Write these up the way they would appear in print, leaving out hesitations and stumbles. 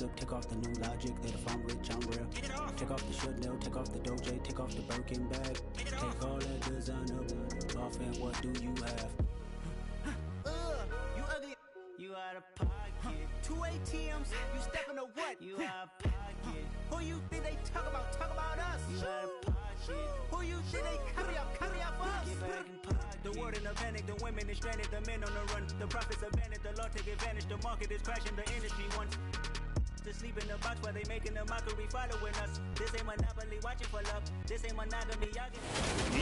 slip, take off the new logic that if I'm rich, I'm real. Take off the Chanel, take off the Doja, take off the Birkin bag. Take all that designer off and what do you have? You ugly. You out of pocket. 2 ATMs, you stepping to what? You out of pocket. Who you think they talk about us? You out of pocket. Who you think they copy up for us? Get back in pocket. The world in a panic, the women is stranded, the men on the run. The profits abandoned, the law take advantage, the market is crashing, the industry wants to sleep in the box while they making a mockery following us. This ain't Monopoly, watching for love. This ain't monogamy, y'all get...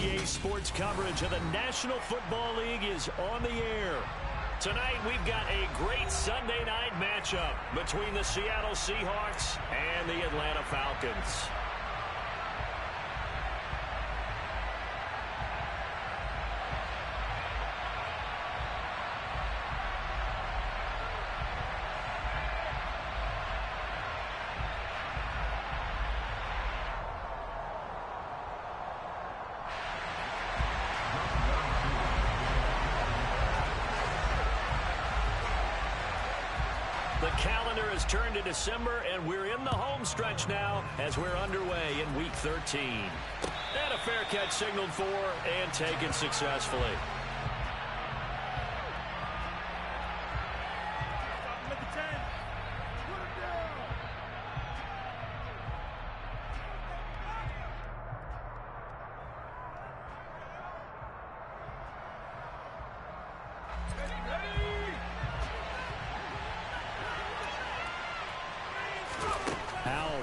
EA Sports coverage of the National Football League is on the air. Tonight, we've got a great Sunday night matchup between the Seattle Seahawks and the Atlanta Falcons. The calendar has turned to December, and we're in the home stretch now as we're underway in Week 13. And a fair catch signaled for and taken successfully.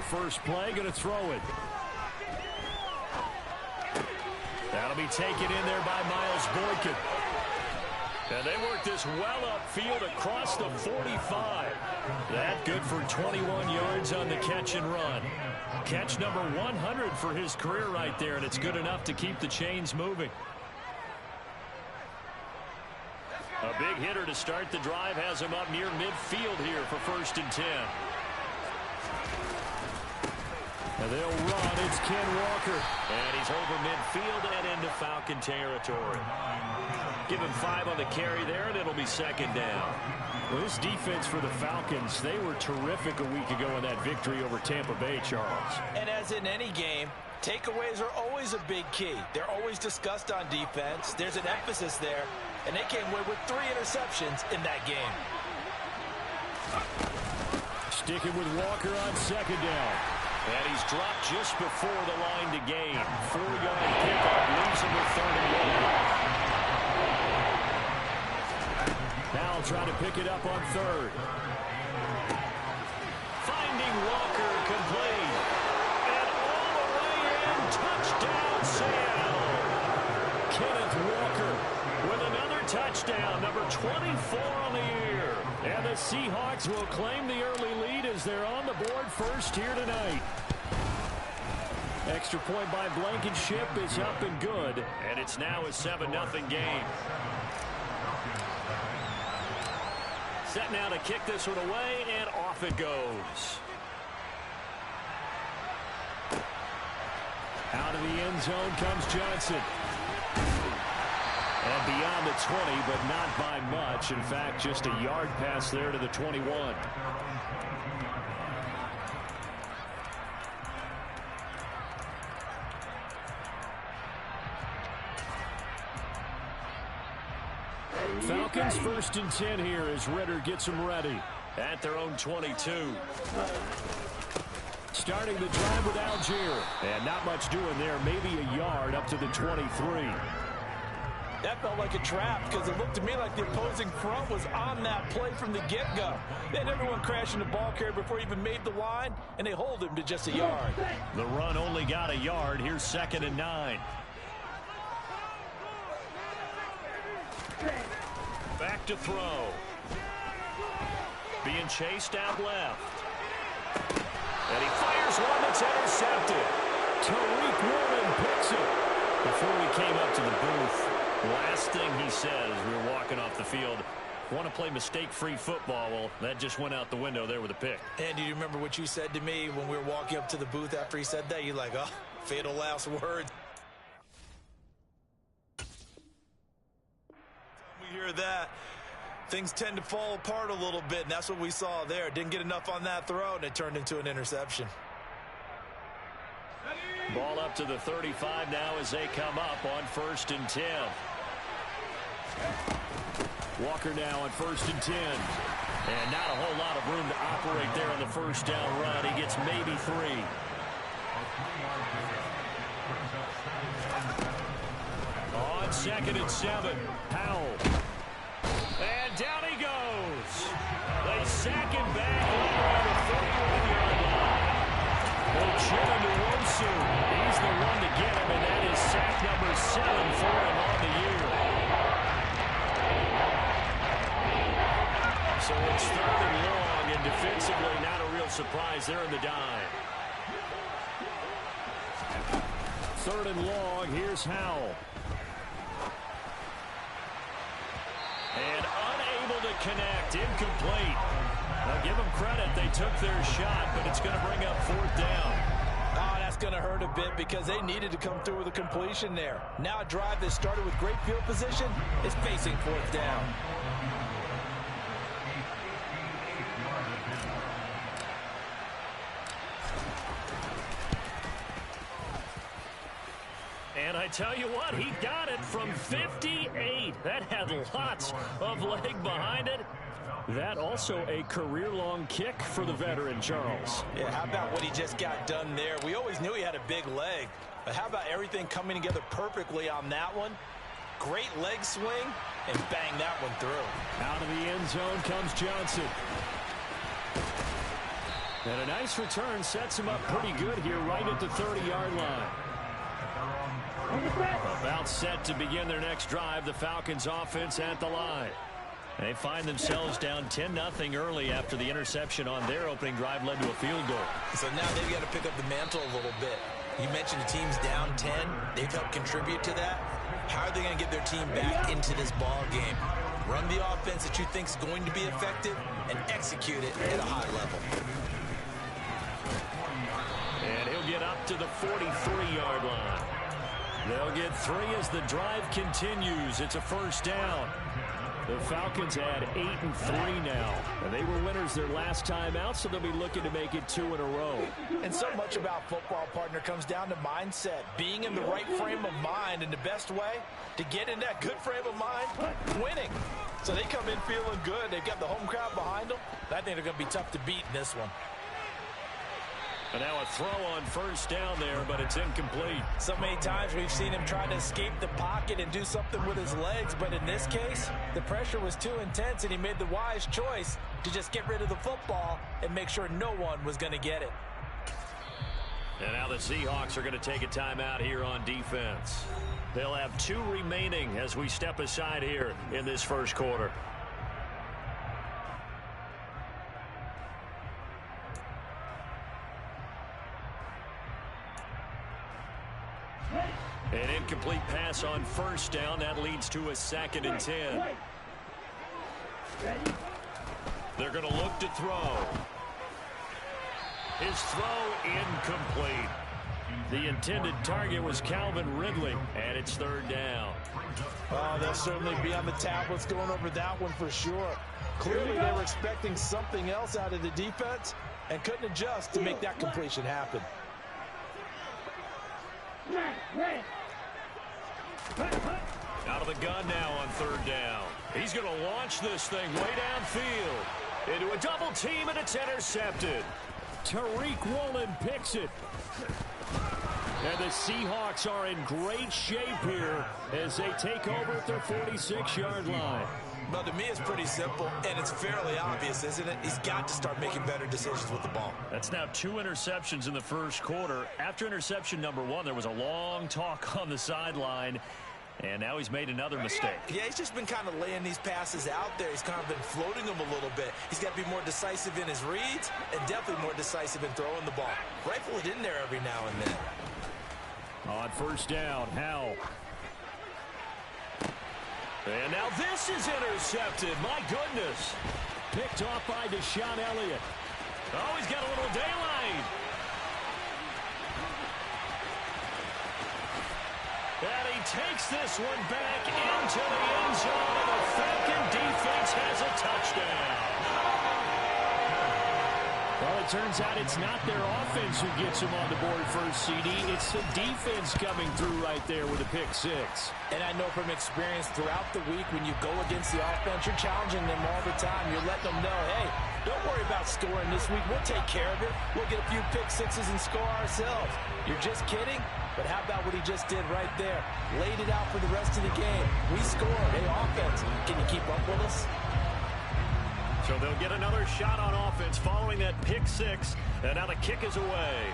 First play, going to throw it. That'll be taken in there by Miles Boykin. And they work this well upfield across the 45. That good for 21 yards on the catch and run. Catch number 100 for his career right there, and it's good enough to keep the chains moving. A big hitter to start the drive has him up near midfield here for 1st and 10. And they'll run. It's Ken Walker. And he's over midfield and into Falcon territory. Give him 5 on the carry there, and it'll be 2nd down. Well, this defense for the Falcons, they were terrific a week ago in that victory over Tampa Bay, Charles. And as in any game, takeaways are always a big key. They're always discussed on defense. There's an emphasis there, and they came away with 3 interceptions in that game. Sticking with Walker on 2nd down. And he's dropped just before the line to gain. 4-yard pickup leaves him with 3rd and 1. Now try to pick it up on 3rd. Finding Walker complete. And all the way in. Touchdown, Seattle. Kenneth Walker with another touchdown. Number 24 on the year. And the Seahawks will claim the early lead as they're on the board first here tonight. Extra point by Blankenship is up and good. And it's now a 7-0 game. Set now to kick this one away, and off it goes. Out of the end zone comes Johnson. And beyond the 20, but not by much. In fact, just a yard pass there to the 21. Falcons 1st and 10 here as Ritter gets them ready at their own 22. Starting the drive with Algier. And not much doing there, maybe a yard up to the 23. That felt like a trap because it looked to me like the opposing front was on that play from the get-go. They had everyone crashing the ball carrier before he even made the line, and they hold him to just a yard. The run only got a yard. Here's 2nd and 9. Back to throw. Being chased out left. And he fires one that's intercepted. Tariq Woolen picks it. Before we came up to the booth, last thing he says, we were walking off the field, want to play mistake-free football. Well, that just went out the window there with a pick. And do you remember what you said to me when we were walking up to the booth after he said that? You're like, oh, fatal last words. We hear that. things tend to fall apart a little bit, and that's what we saw there. Didn't get enough on that throw, and it turned into an interception. Ball up to the 35 now as they come up on 1st and 10. Walker now on 1st and 10. And not a whole lot of room to operate there on the first down run. He gets maybe 3. On 2nd and 7, Howell. And down he goes. They sack him back around the 41-yard line. Ochenanuwosu, he's the one to get him, and that is sack number 7 for him on the year. So it's 3rd and long, and defensively not a real surprise there in the dime. 3rd and long, here's Howell. And unable to connect, incomplete. Now give them credit, they took their shot, but it's going to bring up 4th down. Oh, that's going to hurt a bit because they needed to come through with a completion there. Now a drive that started with great field position is facing 4th down. And I tell you what, he got it from 58. That had lots of leg behind it. That also a career-long kick for the veteran, Charles. Yeah, how about what he just got done there? We always knew he had a big leg, but how about everything coming together perfectly on that one? Great leg swing, and bang that one through. Out of the end zone comes Johnson. And a nice return sets him up pretty good here right at the 30-yard line. About set to begin their next drive, the Falcons offense at the line. They find themselves down 10-0 early after the interception on their opening drive led to a field goal. So now they've got to pick up the mantle a little bit. You mentioned the team's down 10. They've helped contribute to that. How are they going to get their team back into this ball game? Run the offense that you think is going to be effective and execute it at a high level. And he'll get up to the 43-yard line. They'll get 3 as the drive continues. It's a 1st down. The Falcons had 8-3 now. And they were winners their last time out, so they'll be looking to make it 2 in a row. And so much about football, partner, comes down to mindset. Being in the right frame of mind, and the best way to get in that good frame of mind, winning. So they come in feeling good. They've got the home crowd behind them. I think they're going to be tough to beat in this one. And now a throw on 1st down there, but it's incomplete. So many times we've seen him try to escape the pocket and do something with his legs, but in this case, the pressure was too intense, and he made the wise choice to just get rid of the football and make sure no one was going to get it. And now the Seahawks are going to take a timeout here on defense. They'll have 2 remaining as we step aside here in this 1st quarter. An incomplete pass on 1st down. That leads to a 2nd and 10. They're going to look to throw. His throw incomplete. The intended target was Calvin Ridley, and it's 3rd down. Oh, they'll certainly be on the tablets going over that one for sure. Clearly they were expecting something else out of the defense and couldn't adjust to make that completion happen. Out of the gun now on 3rd down. He's going to launch this thing way downfield. Into a double team, and it's intercepted. Tariq Woolen picks it. And the Seahawks are in great shape here as they take over at their 46-yard line. Well, to me, it's pretty simple, and it's fairly obvious, isn't it? He's got to start making better decisions with the ball. That's now 2 interceptions in the 1st quarter. After interception number 1, there was a long talk on the sideline, and now he's made another mistake. Yeah, he's just been kind of laying these passes out there. He's kind of been floating them a little bit. He's got to be more decisive in his reads and definitely more decisive in throwing the ball. Rifle it in there every now and then. On 1st down, Howell. And now this is intercepted. My goodness. Picked off by Deshaun Elliott. Oh, he's got a little daylight. And he takes this one back into the end zone. The Falcon defense has a touchdown. Well, it turns out it's not their offense who gets them on the board first, CD. It's the defense coming through right there with a pick six. And I know from experience throughout the week when you go against the offense, you're challenging them all the time. You're letting them know, hey, don't worry about scoring this week. We'll take care of it. We'll get a few pick sixes and score ourselves. You're just kidding? But how about what he just did right there? Laid it out for the rest of the game. We scored. Hey, offense, can you keep up with us? So they'll get another shot on offense following that pick six. And now the kick is away.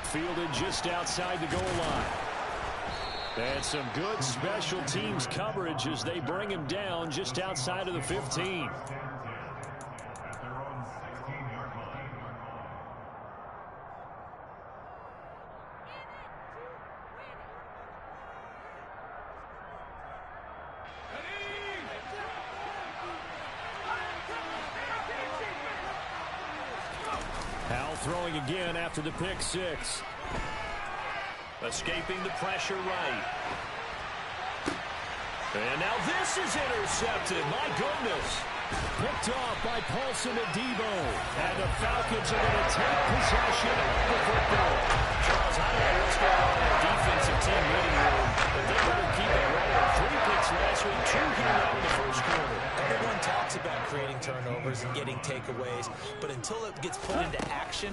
Fielded just outside the goal line. And some good special teams coverage as they bring him down just outside of the 15. Throwing again after the pick six. Escaping the pressure right. And now this is intercepted. My goodness. Picked off by Paulson Adebo. And the Falcons are going to take possession of the football. Charles, I don't know what's going on in the defensive team meeting room, but they better keep it rolling. 3 picks last week, 2 here now in the first quarter. Everyone talks about creating turnovers and getting takeaways, but until it gets put into action,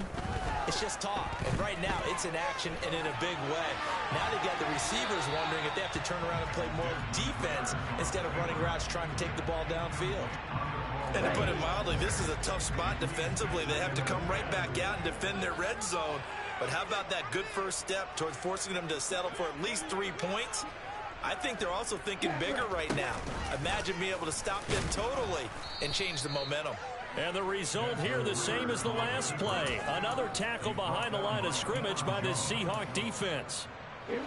it's just talk. And right now, it's in action and in a big way. Now they got the receivers wondering if they have to turn around and play more defense instead of running routes trying to take the ball downfield. And to put it mildly, this is a tough spot defensively. They have to come right back out and defend their red zone. But how about that good first step towards forcing them to settle for at least 3 points? I think they're also thinking bigger right now. Imagine being able to stop them totally and change the momentum. And the result here the same as the last play. Another tackle behind the line of scrimmage by this Seahawk defense.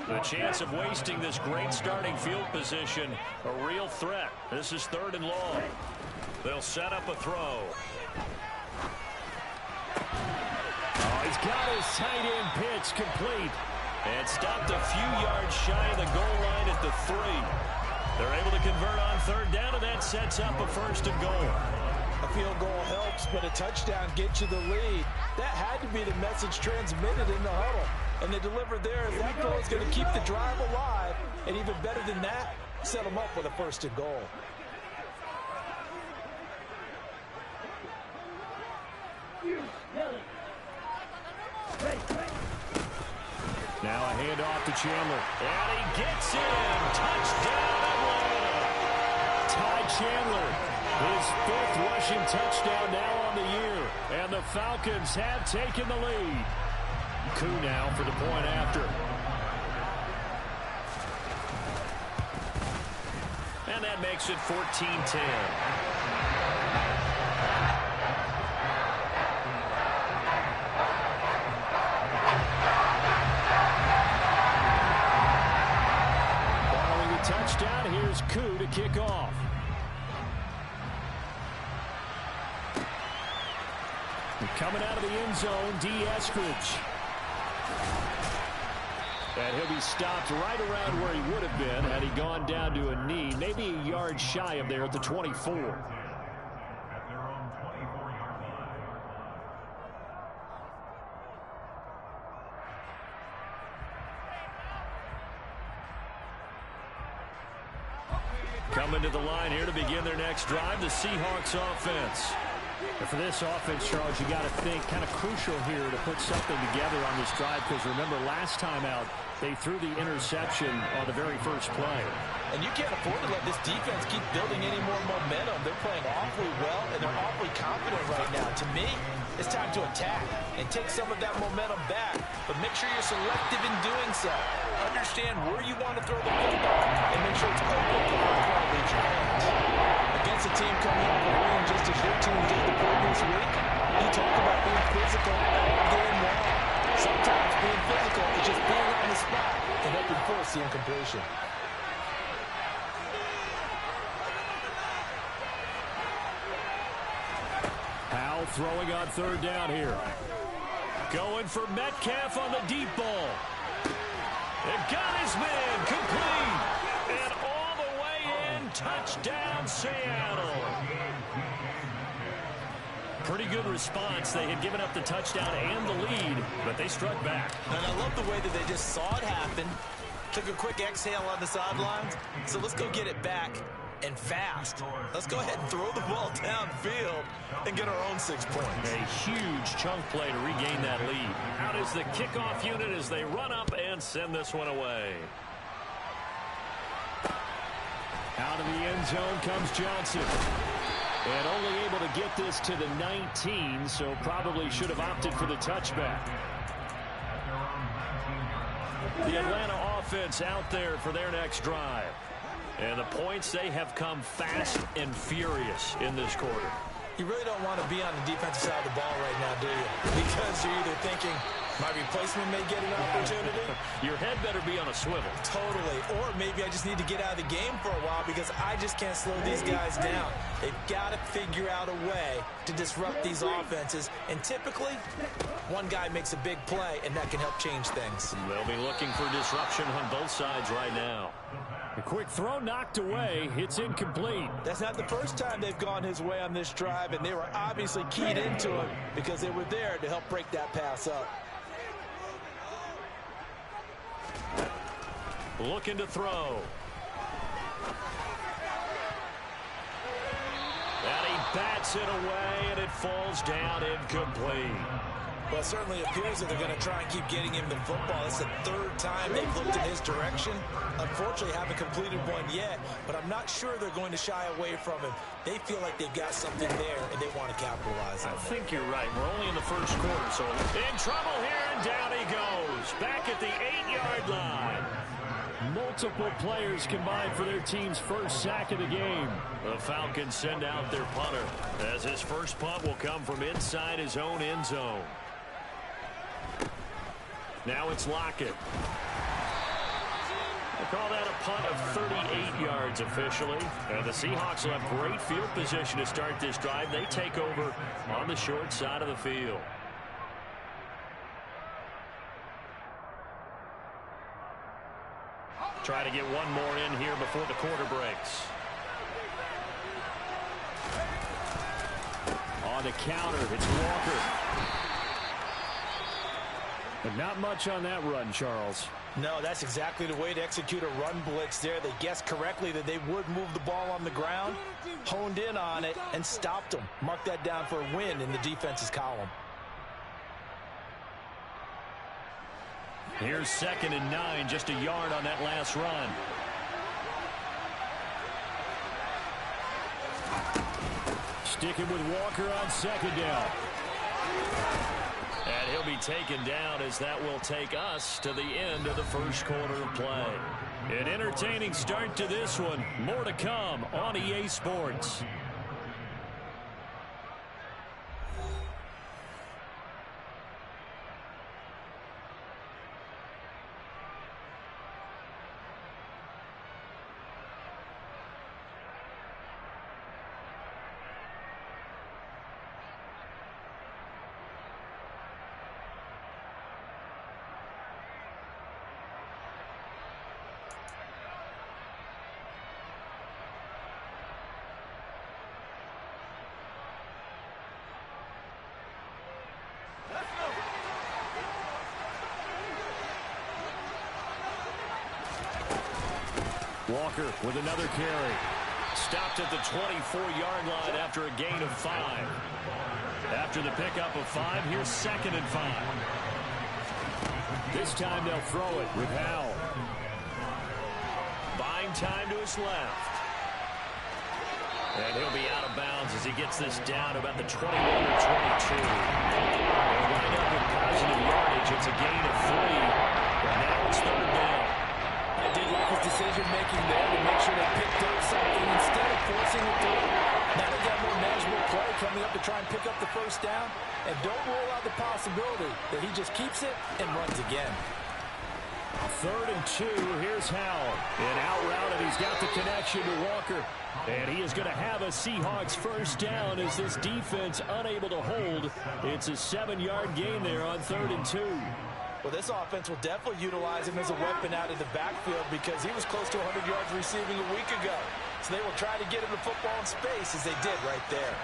The chance of wasting this great starting field position, a real threat. This is 3rd and long. They'll set up a throw. Oh, he's got his tight end pitch complete. And stopped a few yards shy of the goal line at the 3. They're able to convert on 3rd down, and that sets up a 1st and goal. A field goal helps, but a touchdown gets you the lead. That had to be the message transmitted in the huddle. And they delivered there. That goal is going to keep the drive alive. And even better than that, set them up with a 1st and goal. Now a handoff to Chandler. And he gets in. Touchdown, Atlanta. Ty Chandler, his 5th rushing touchdown now on the year. And the Falcons have taken the lead. Koo now for the point after. And that makes it 14-10. Touchdown, here's Koo to kick off. Coming out of the end zone, D. Eskridge. And he'll be stopped right around where he would have been had he gone down to a knee, maybe a yard shy of there at the 24. Coming to the line here to begin their next drive, the Seahawks offense. And for this offense, Charles, you got to think kind of crucial here to put something together on this drive, because remember last time out they threw the interception on the very first play. And you can't afford to let this defense keep building any more momentum. They're playing awfully well, and they're awfully confident right now. To me, it's time to attack and take some of that momentum back, but make sure you're selective in doing so. Understand where you want to throw the football and make sure it's open before the ball leaves your hands. Against a team coming off a win just as your team did the previous week, you talk about being physical all game long. Sometimes being physical is just being on the spot and helping force the incompletion. Powell throwing on 3rd down here. Going for Metcalf on the deep ball. And got his man complete. And all the way in, touchdown Seattle. Pretty good response. They had given up the touchdown and the lead, but they struck back. And I love the way that they just saw it happen, took a quick exhale on the sidelines. So let's go get it back and fast. Let's go ahead and throw the ball downfield and get our own 6 points. A huge chunk play to regain that lead. Out is the kickoff unit as they run up and send this one away. Out of the end zone comes Johnson. And only able to get this to the 19, so probably should have opted for the touchback. The Atlanta offense out there for their next drive. And the points, they have come fast and furious in this quarter. You really don't want to be on the defensive side of the ball right now, do you? Because you're either thinking, my replacement may get an opportunity. Your head better be on a swivel. Totally. Or maybe I just need to get out of the game for a while because I just can't slow these guys down. They've got to figure out a way to disrupt these offenses. And typically, one guy makes a big play, and that can help change things. They'll be looking for disruption on both sides right now. A quick throw knocked away. It's incomplete. That's not the first time they've gone his way on this drive, and they were obviously keyed into it because they were there to help break that pass up. Looking to throw. And he bats it away, and it falls down incomplete. Well, it certainly appears that they're going to try and keep getting him the football. It's the third time they've looked in his direction. Unfortunately, haven't completed one yet, but I'm not sure they're going to shy away from him. They feel like they've got something there, and they want to capitalize on it. I think you're right. We're only in the first quarter, so in trouble here, and down he goes. Back at the 8-yard line. Multiple players combined for their team's first sack of the game. The Falcons send out their punter, as his first punt will come from inside his own end zone. Now it's Lockett. They call that a punt of 38 yards officially. And the Seahawks will have great field position to start this drive. They take over on the short side of the field. Try to get one more in here before the quarter breaks. On the counter, it's Walker. But not much on that run, Charles. No, that's exactly the way to execute a run blitz there. They guessed correctly that they would move the ball on the ground, honed in on it, and stopped them. Mark that down for a win in the defense's column. Here's 2nd and 9, just a yard on that last run. Sticking with Walker on 2nd down. And he'll be taken down as that will take us to the end of the first quarter of play. An entertaining start to this one. More to come on EA Sports. Walker with another carry. Stopped at the 24-yard line after a gain of 5. After the pickup of 5, here's 2nd and 5. This time they'll throw it with Howell. Buying time to his left. And he'll be out of bounds as he gets this down about the 21 or 22. They'll wind up with positive yardage. It's a gain of 3. And now it's 3rd down. I did like his decision-making there to make sure they picked up something instead of forcing it through. Now they got more manageable play coming up to try and pick up the first down. And don't rule out the possibility that he just keeps it and runs again. 3rd and 2. Here's Howell. An out route, and he's got the connection to Walker. And he is going to have a Seahawks first down as this defense unable to hold. It's a 7-yard gain there on 3rd and 2. Well, this offense will definitely utilize him as a weapon out of the backfield because he was close to 100 yards receiving a week ago. So they will try to get him the football in space as they did right there.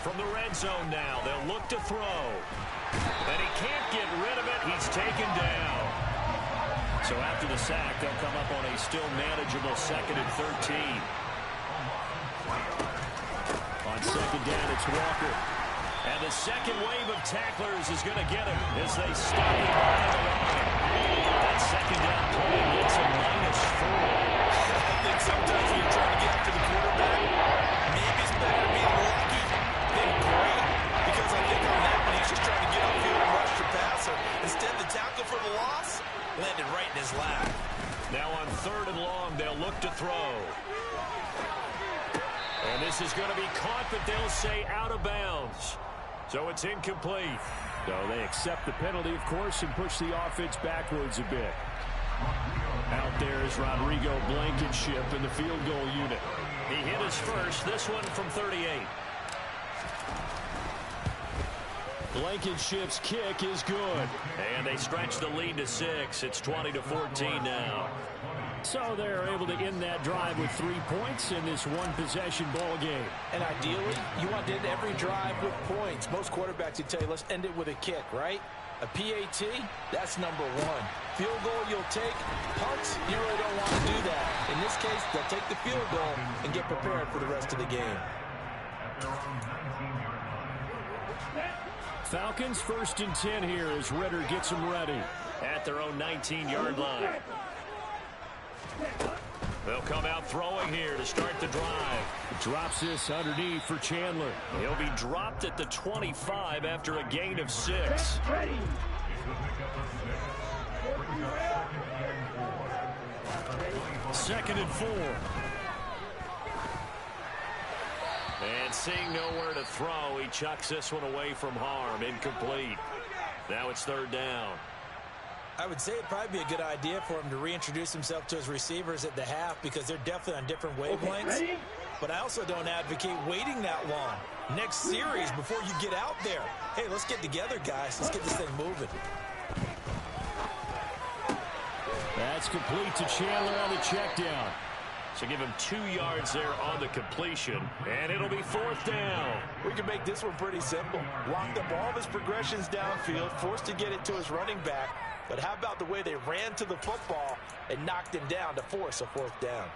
From the red zone now, they'll look to throw. And he can't get rid of it. He's taken down. So after the sack, they'll come up on a still manageable 2nd and 13. On 2nd down, it's Walker. And the second wave of tacklers is going to get him as they stop him behind the line. That 2nd down play gets a -4. I think sometimes when you're trying to get after the quarterback, maybe it's better to be lucky than great. Because I think on that one, he's just trying to get upfield and rush the passer. Instead, the tackle for the loss landed right in his lap. Now on 3rd and long, they'll look to throw. And this is going to be caught, but they'll say out of bounds. So it's incomplete. So they accept the penalty, of course, and push the offense backwards a bit. Out there is Rodrigo Blankenship in the field goal unit. He hit his first, this one from 38. Blankenship's kick is good. And they stretch the lead to 6. It's 20-14 now. So they're able to end that drive with 3 points in this one-possession ball game. And ideally, you want to end every drive with points. Most quarterbacks would tell you, let's end it with a kick, right? A PAT, that's number 1. Field goal you'll take. Punts, you really don't want to do that. In this case, they'll take the field goal and get prepared for the rest of the game. Falcons 1st and 10 here as Ritter gets them ready. At their own 19-yard line. They'll come out throwing here to start the drive. Drops this underneath for Chandler. He'll be dropped at the 25 after a gain of 6. Second and 4. And seeing nowhere to throw, he chucks this one away from harm. Incomplete. Now it's 3rd down. I would say it'd probably be a good idea for him to reintroduce himself to his receivers at the half because they're definitely on different wavelengths. But I also don't advocate waiting that long. Next series before you get out there. Hey, let's get together, guys. Let's get this thing moving. That's complete to Chandler on the check down. So give him 2 yards there on the completion, and it'll be 4th down. We can make this one pretty simple. Locked up all of his progressions downfield, forced to get it to his running back. But how about the way they ran to the football and knocked him down to force a 4th down?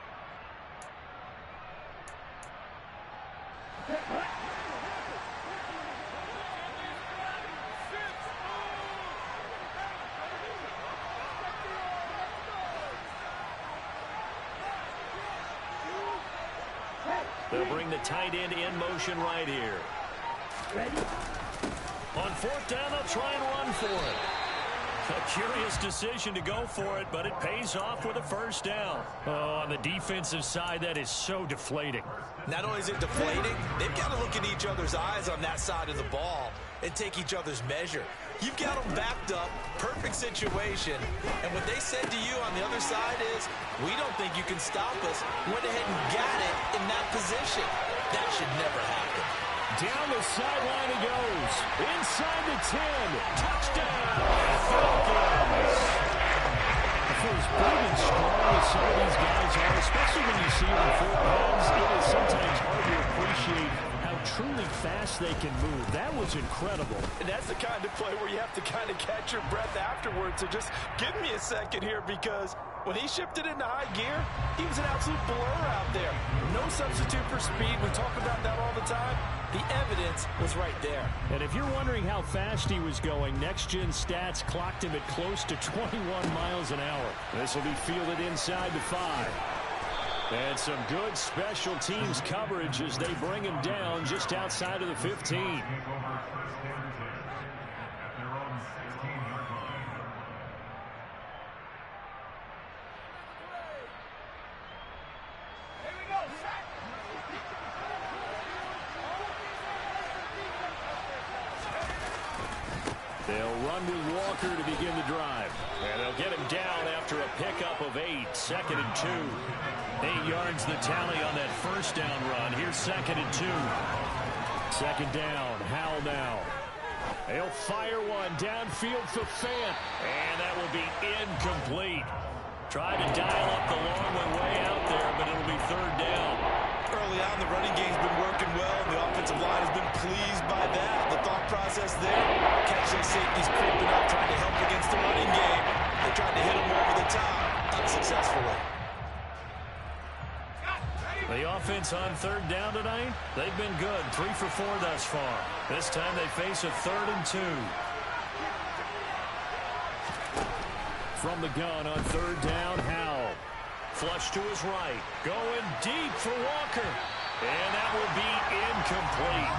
They'll bring the tight end in motion right here. On 4th down, they'll try and run for it. A curious decision to go for it, but it pays off with a 1st down. Oh, on the defensive side, that is so deflating. Not only is it deflating, they've got to look in each other's eyes on that side of the ball and take each other's measure. You've got them backed up, perfect situation, and what they said to you on the other side is, we don't think you can stop us. Went ahead and got it in that position. That should never happen. Down the sideline he goes. Inside the 10. Touchdown. Falcons. For as big and strong as some of these guys are, especially when you see them in full pads, it is sometimes hard to appreciate how truly fast they can move. That was incredible. And that's the kind of play where you have to kind of catch your breath afterwards. So just give me a second here because when he shifted into high gear, he was an absolute blur out there. No substitute for speed. We talk about that all the time. The evidence was right there. And if you're wondering how fast he was going, next-gen stats clocked him at close to 21 miles an hour. This will be fielded inside the 5. And some good special teams coverage as they bring him down just outside of the 15. They'll run with Walker to begin the drive. And they'll get him down after a pickup of 8. 2nd and 2. 8 yards the tally on that 1st down run. Here's 2nd and 2. 2nd down. Howell now. He'll fire one downfield for Fant. And that will be incomplete. Tried to dial up the long one way out there, but it'll be third down. Early on, the running game's been working well, and the offensive line has been pleased by that. The thought process there, catch those safeties creeping up, trying to help against the running game. They tried to hit him over the top, unsuccessfully. The offense on third down tonight, they've been good. 3 for 4 thus far. This time they face a 3rd and 2. From the gun on third down, Howell. Flush to his right. Going deep for Walker. And that will be incomplete.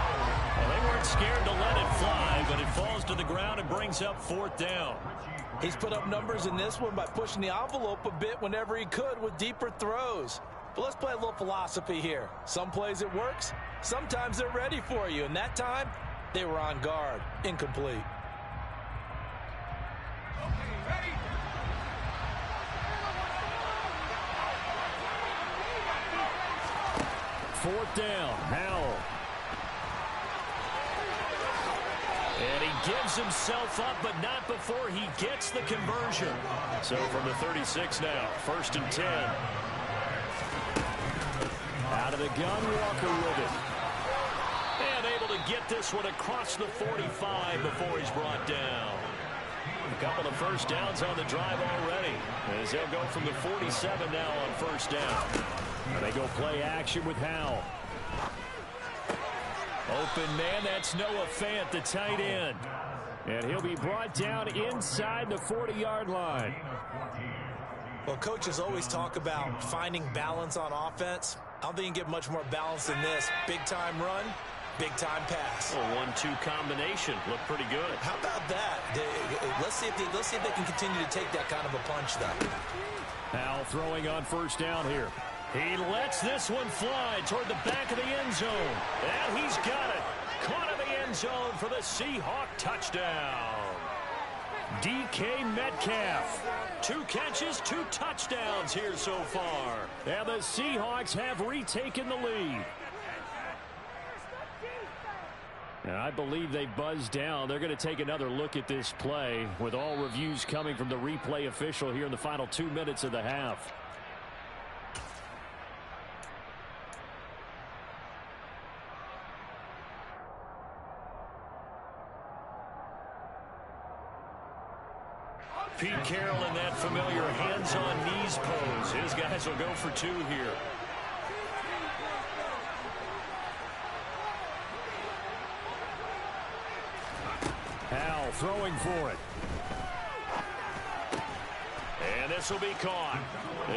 Well, they weren't scared to let it fly, but it falls to the ground and brings up 4th down. He's put up numbers in this one by pushing the envelope a bit whenever he could with deeper throws. But let's play a little philosophy here. Some plays it works. Sometimes they're ready for you. And that time, they were on guard. Incomplete. Fourth down, Howell. And he gives himself up, but not before he gets the conversion. So from the 36 now, 1st and 10. Out of the gun, Walker with it. And able to get this one across the 45 before he's brought down. A couple of first downs on the drive already, as they'll go from the 47 now on 1st down. And they go play action with Howell. Open man, that's Noah Fant, the tight end. And he'll be brought down inside the 40-yard line. Well, coaches always talk about finding balance on offense. I don't think you can get much more balance than this. Big-time run, big-time pass. A 1-2 combination. Looked pretty good. How about that? Let's see if they can continue to take that kind of a punch, though. Howell throwing on 1st down here. He lets this one fly toward the back of the end zone. And he's got it. Caught in the end zone for the Seahawk touchdown. DK Metcalf. 2 catches, 2 touchdowns here so far. And the Seahawks have retaken the lead. And I believe they buzzed down. They're going to take another look at this play with all reviews coming from the replay official here in the final 2 minutes of the half. Pete Carroll in that familiar hands-on-knees pose. His guys will go for 2 here. Howell throwing for it. And this will be caught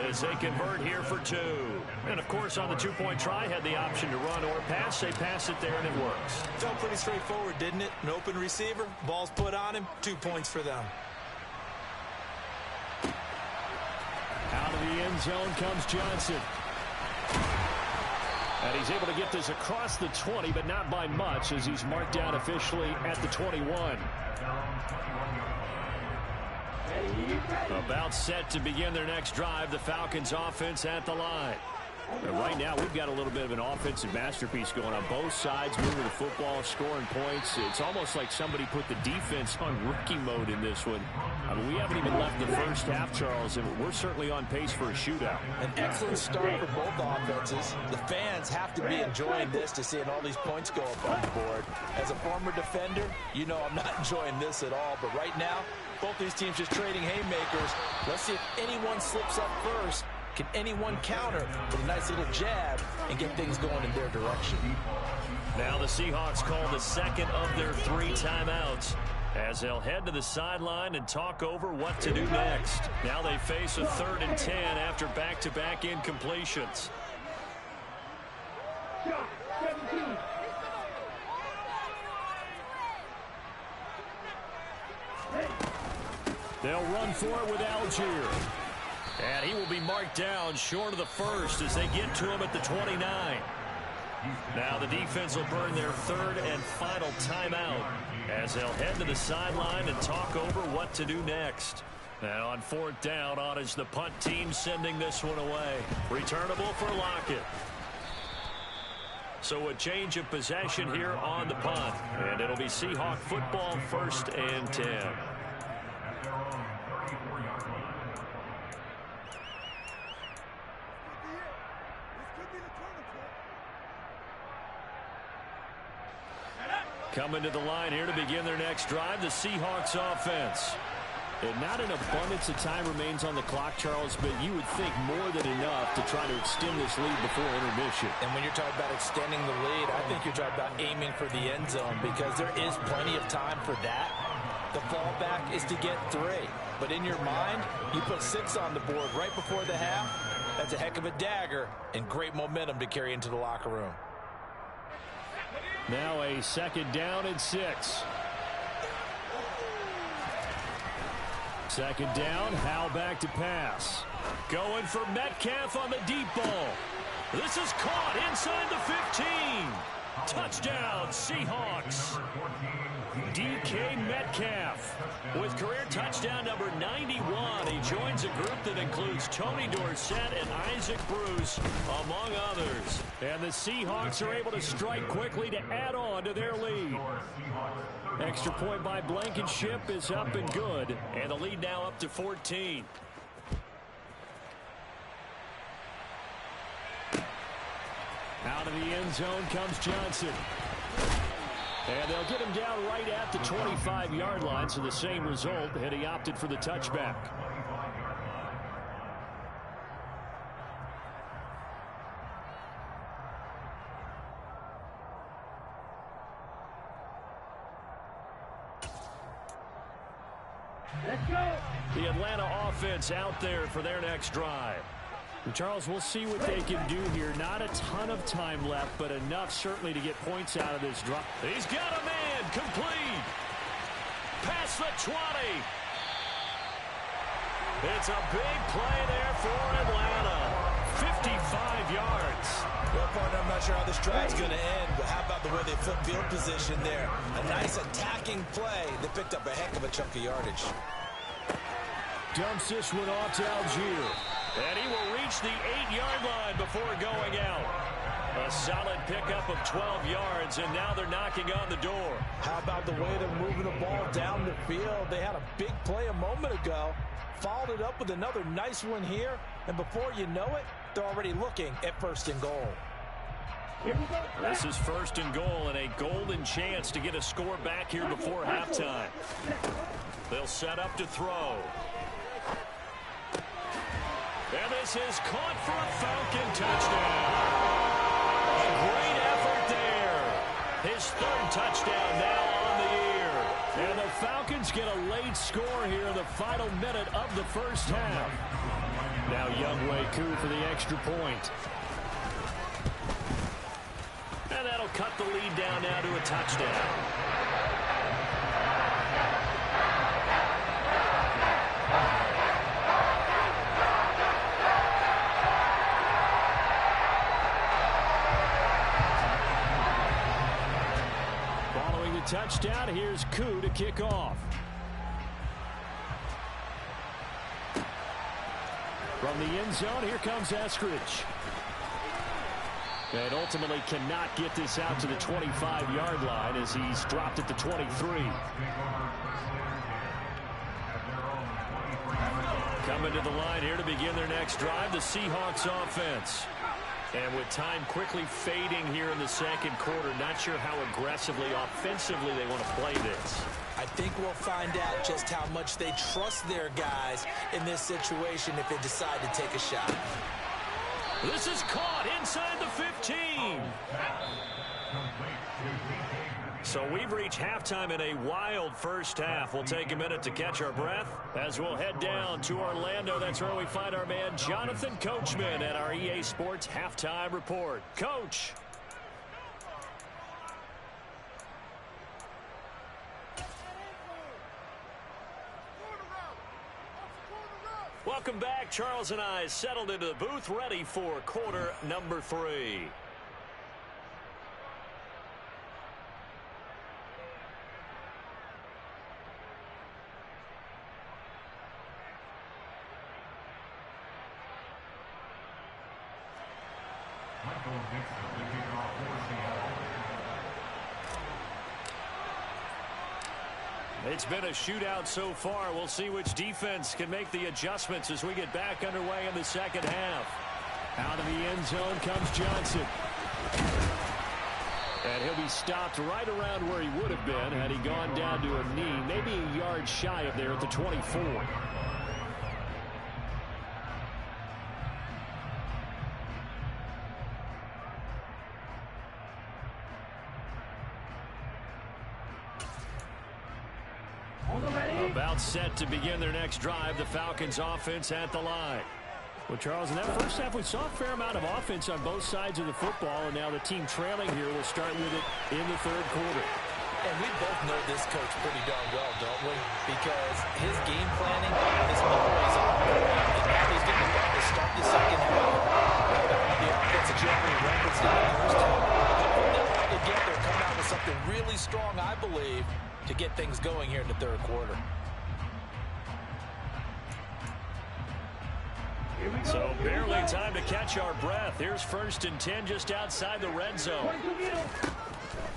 as they convert here for 2. And, of course, on the 2-point try, had the option to run or pass. They pass it there, and it works. Felt pretty straightforward, didn't it? An open receiver, ball's put on him, 2 points for them. Out of the end zone comes Johnson. And he's able to get this across the 20, but not by much, as he's marked down officially at the 21. About set to begin their next drive, the Falcons offense at the line. And right now, we've got a little bit of an offensive masterpiece going on both sides, moving the football, scoring points. It's almost like somebody put the defense on rookie mode in this one. I mean, we haven't even left the first half, Charles, and we're certainly on pace for a shootout. An excellent start for both offenses. The fans have to be enjoying this to seeing all these points go up on the board. As a former defender, you know I'm not enjoying this at all. But right now, both these teams just trading haymakers. Let's see if anyone slips up first. Can anyone counter with a nice little jab and get things going in their direction? Now the Seahawks call the second of their 3 timeouts as they'll head to the sideline and talk over what to do next. Now they face a 3rd and 10 after back-to-back incompletions. They'll run for it with Algier. And he will be marked down short of the first as they get to him at the 29. Now the defense will burn their 3rd and final timeout as they'll head to the sideline and talk over what to do next. And on 4th down, on is the punt team sending this one away. Returnable for Lockett. So a change of possession here on the punt. And it'll be Seahawk football, 1st and 10. Coming to the line here to begin their next drive, the Seahawks offense. And not an abundance of time remains on the clock, Charles, but you would think more than enough to try to extend this lead before intermission. And when you're talking about extending the lead, I think you're talking about aiming for the end zone because there is plenty of time for that. The fallback is to get 3. But in your mind, you put 6 on the board right before the half. That's a heck of a dagger and great momentum to carry into the locker room. Now a 2nd down and 6. 2nd down, Howell back to pass. Going for Metcalf on the deep ball. This is caught inside the 15. Touchdown, Seahawks. DK Metcalf with career touchdown number 91. He joins a group that includes Tony Dorsett and Isaac Bruce, among others. And the Seahawks are able to strike quickly to add on to their lead. Extra point by Blankenship is up and good. And the lead now up to 14. Out of the end zone comes Johnson. And they'll get him down right at the 25-yard line, so the same result, and he opted for the touchback. Let's go. The Atlanta offense out there for their next drive. Charles, we'll see what they can do here. Not a ton of time left, but enough certainly to get points out of this drive. He's got a man complete. Past the 20. It's a big play there for Atlanta. 55 yards. Well, partner, I'm not sure how this drive's going to end, but how about the way they flip field position there? A nice attacking play that picked up a heck of a chunk of yardage. Dumps this one off to Algier. And he will reach the 8-yard line before going out. A solid pickup of 12 yards, and now they're knocking on the door. How about the way they're moving the ball down the field? They had a big play a moment ago, followed it up with another nice one here, and before you know it, they're already looking at 1st and goal. This is 1st and goal, and a golden chance to get a score back here before halftime. They'll set up to throw. And this is caught for a Falcon touchdown. A great effort there. His 3rd touchdown now on the year. And the Falcons get a late score here in the final minute of the 1st half. Now Younghoe Koo for the extra point. And that'll cut the lead down now to a touchdown. Touchdown. Here's Koo to kick off. From the end zone, here comes Eskridge. And ultimately cannot get this out to the 25-yard line as he's dropped at the 23. Coming to the line here to begin their next drive, the Seahawks offense. And with time quickly fading here in the 2nd quarter, not sure how aggressively, offensively they want to play this. I think we'll find out just how much they trust their guys in this situation if they decide to take a shot. This is caught inside the 15. So we've reached halftime in a wild 1st half. We'll take a minute to catch our breath as we'll head down to Orlando. That's where we find our man Jonathan Coachman at our EA Sports Halftime Report. Coach. Welcome back. Charles and I settled into the booth ready for quarter number 3. It's been a shootout so far. We'll see which defense can make the adjustments as we get back underway in the second half. Out of the end zone comes Johnson. And he'll be stopped right around where he would have been had he gone down to a knee, maybe a yard shy of there at the 24. About set to begin their next drive, the Falcons offense at the line. Well, Charles, in that first half, we saw a fair amount of offense on both sides of the football, and now the team trailing here will start with it in the third quarter. And we both know this coach pretty darn well, don't we? Because his game planning is always on point. And now he's getting the ball to start the second half. The offense that you already referenced in the first half. They put that all together, come out with something really strong, I believe, to get things going here in the third quarter. So barely time to catch our breath. Here's 1st and 10 just outside the red zone.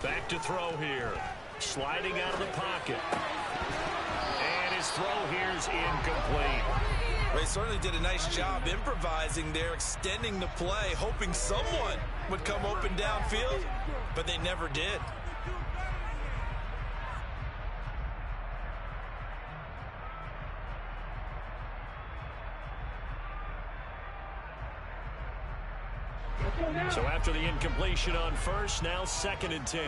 Back to throw here. Sliding out of the pocket. And his throw here is incomplete. They certainly did a nice job improvising there, extending the play, hoping someone would come open downfield, but they never did. So after the incompletion on first, now 2nd and 10.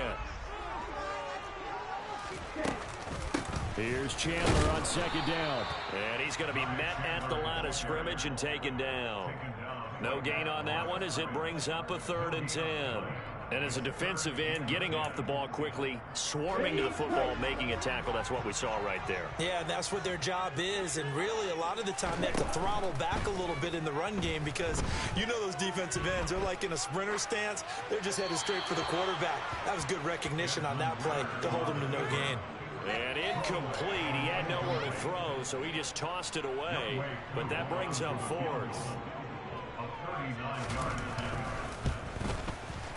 Here's Chandler on 2nd down. And he's going to be met at the line of scrimmage and taken down. No gain on that one as it brings up a 3rd and 10. And as a defensive end, getting off the ball quickly, swarming to the football, making a tackle, that's what we saw right there. Yeah, that's what their job is, and really a lot of the time they have to throttle back a little bit in the run game because you know those defensive ends, they're like in a sprinter stance. They're just headed straight for the quarterback. That was good recognition on that play to hold him to no gain. And incomplete. He had nowhere to throw, so he just tossed it away. But that brings up 4th.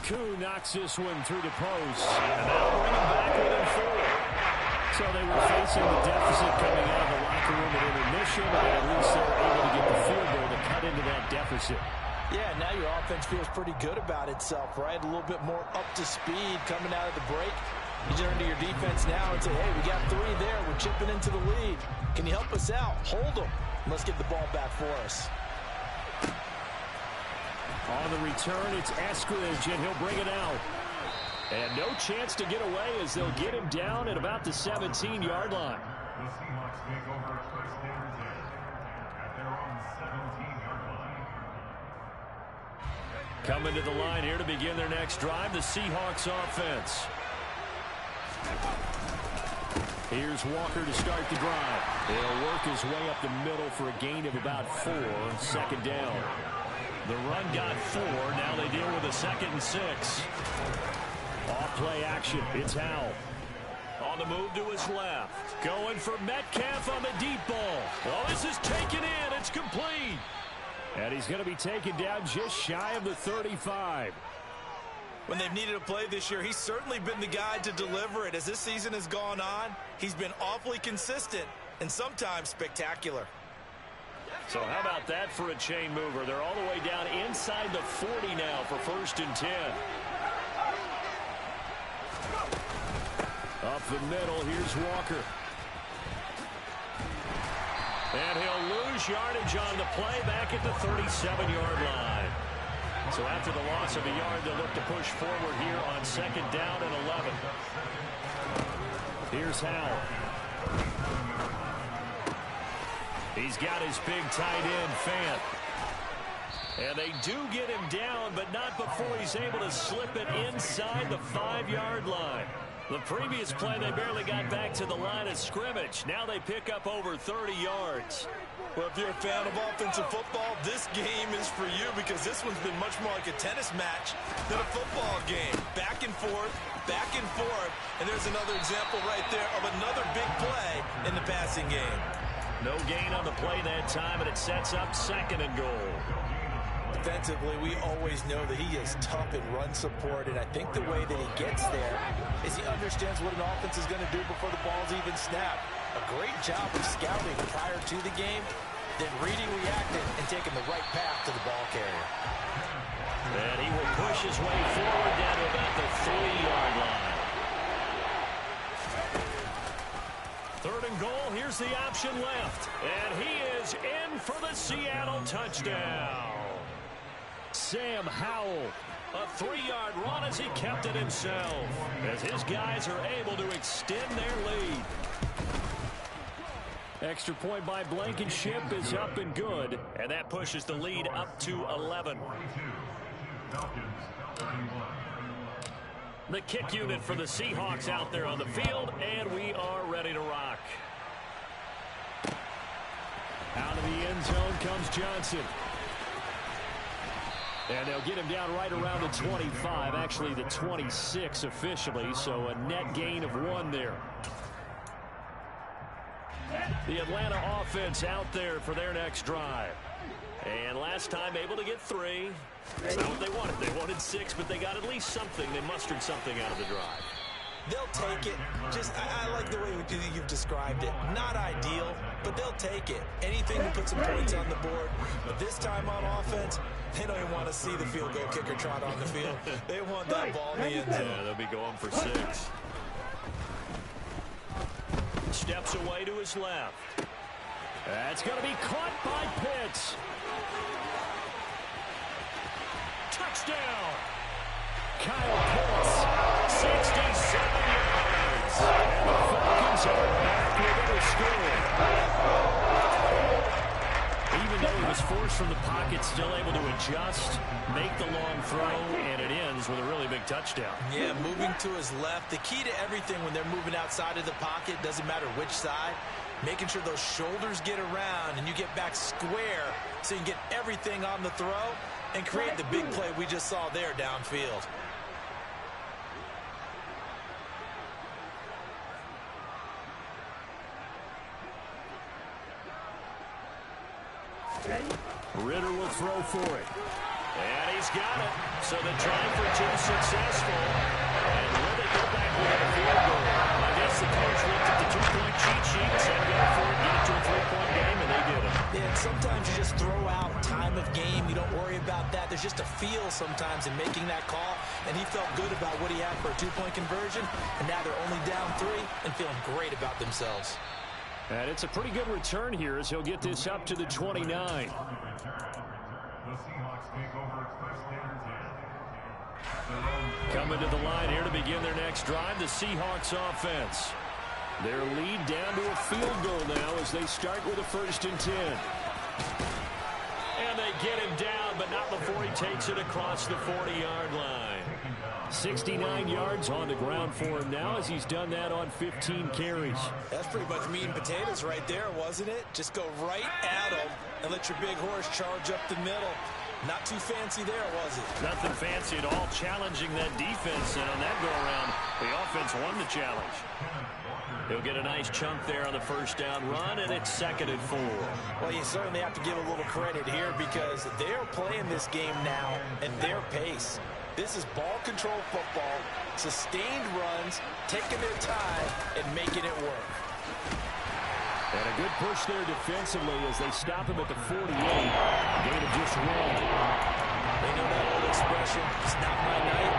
Koo knocks this one through the post. And that'll bring him back within 4. So they were facing the deficit coming out of the locker room at intermission, but at least they were able to get the field goal to cut into that deficit. Yeah, now your offense feels pretty good about itself, right? A little bit more up to speed coming out of the break. You turn to your defense now and say, hey, we got 3 there. We're chipping into the lead. Can you help us out? Hold them. Let's get the ball back for us. On the return, it's Eskridge, and he'll bring it out. And no chance to get away as they'll get him down at about the 17-yard line. The Seahawks take over first down at their own 17-yard line. Coming to the line here to begin their next drive, the Seahawks offense. Here's Walker to start the drive. He'll work his way up the middle for a gain of about 4, 2nd down. The run got 4. Now they deal with a 2nd and 6. Off play action. It's Howell. On the move to his left. Going for Metcalf on the deep ball. Oh, this is taken in. It's complete. And he's going to be taken down just shy of the 35. When they've needed a play this year, he's certainly been the guy to deliver it. As this season has gone on, he's been awfully consistent and sometimes spectacular. So how about that for a chain mover? They're all the way down inside the 40 now for 1st and 10. Up the middle, here's Walker. And he'll lose yardage on the play back at the 37-yard line. So after the loss of a yard, they'll look to push forward here on 2nd down and 11. Here's Howell. He's got his big tight end, Fant. And they do get him down, but not before he's able to slip it inside the 5-yard line. The previous play, they barely got back to the line of scrimmage. Now they pick up over 30 yards. Well, if you're a fan of offensive football, this game is for you because this one's been much more like a tennis match than a football game. Back and forth, and there's another example right there of another big play in the passing game. No gain on the play that time, and it sets up 2nd and goal. defensively, we always know that he is tough in run support, and I think the way that he gets there is he understands what an offense is going to do before the ball's even snapped. A great job of scouting prior to the game, then reading, reacting, and taking the right path to the ball carrier. And he will push his way forward down to about the 3-yard line. 3rd and goal. Here's the option left. And he is in for the Seattle touchdown. Sam Howell, a 3-yard run as he kept it himself, as his guys are able to extend their lead. Extra point by Blankenship is up and good, and that pushes the lead up to 11. Falcons, 31. The kick unit for the Seahawks out there on the field, and we are ready to rock. Out of the end zone comes Johnson. And they'll get him down right around the 25, actually the 26 officially, so a net gain of 1 there. The Atlanta offense out there for their next drive. And last time able to get 3. That's not what they wanted. They wanted 6, but they got at least something. They mustered something out of the drive. They'll take it. I like the way you've described it. Not ideal, but they'll take it. Anything to put some points on the board. But this time on offense, they don't even want to see the field goal kicker trot on the field. They want that ball in the end zone. Yeah, they'll be going for 6. Steps away to his left. That's going to be caught by Pitts. Touchdown. Kyle Pitts, 67 yards. And the Falcons are back with a score. Even though he was forced from the pocket, still able to adjust, make the long throw, and it ends with a really big touchdown. Yeah, moving to his left. The key to everything when they're moving outside of the pocket, doesn't matter which side, making sure those shoulders get around and you get back square so you can get everything on the throw and create the big play we just saw there downfield. Ritter will throw for it. And he's got it. So the try for 2 successful. And with it, they're back with a field goal. I guess the coach looked at the 2-point cheat sheet and said, go for it, get it to a 3-point game, and they did it. Yeah, and sometimes you just throw out time of game. You don't worry about that. There's just a feel sometimes in making that call. And he felt good about what he had for a 2-point conversion. And now they're only down 3 and feeling great about themselves. And it's a pretty good return here as he'll get this up to the 29. The Seahawks take over first and 10. Coming to the line here to begin their next drive, the Seahawks offense. Their lead down to a field goal now as they start with a 1st and 10. And they get him down, but not before he takes it across the 40-yard line. 69 yards on the ground for him now as he's done that on 15 carries. That's pretty much meat and potatoes right there, wasn't it? Just go right at him and let your big horse charge up the middle. Not too fancy there, was it? Nothing fancy at all, challenging that defense, and on that go-around, the offense won the challenge. He'll get a nice chunk there on the 1st down run, and it's 2nd and 4. Well, you certainly have to give a little credit here because they're playing this game now at their pace. This is ball control football, sustained runs, taking their time, and making it work. And a good push there defensively as they stop him at the 48. Gain of just 1. They know that old expression, it's not my night.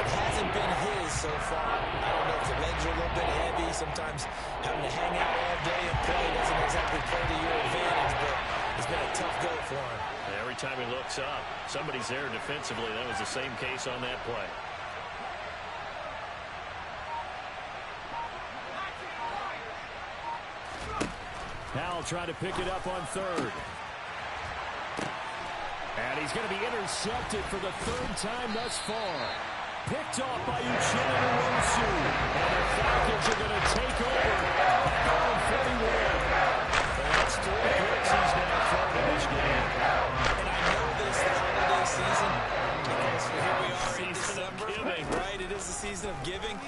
It hasn't been his so far. I don't know if the legs are a little bit heavy. Sometimes having to hang out all day and play doesn't exactly play to your advantage, but it's been a tough go for him. Every time he looks up, somebody's there defensively. That was the same case on that play. Howell trying to pick it up on 3rd. And he's going to be intercepted for the 3rd time thus far. Picked off by Uchenna Nwosu. And the Falcons are going to take over. On 41. That's 3 picks he's now thrown in this game. And I know this the holiday season because here we are in December, right? It is the season of giving.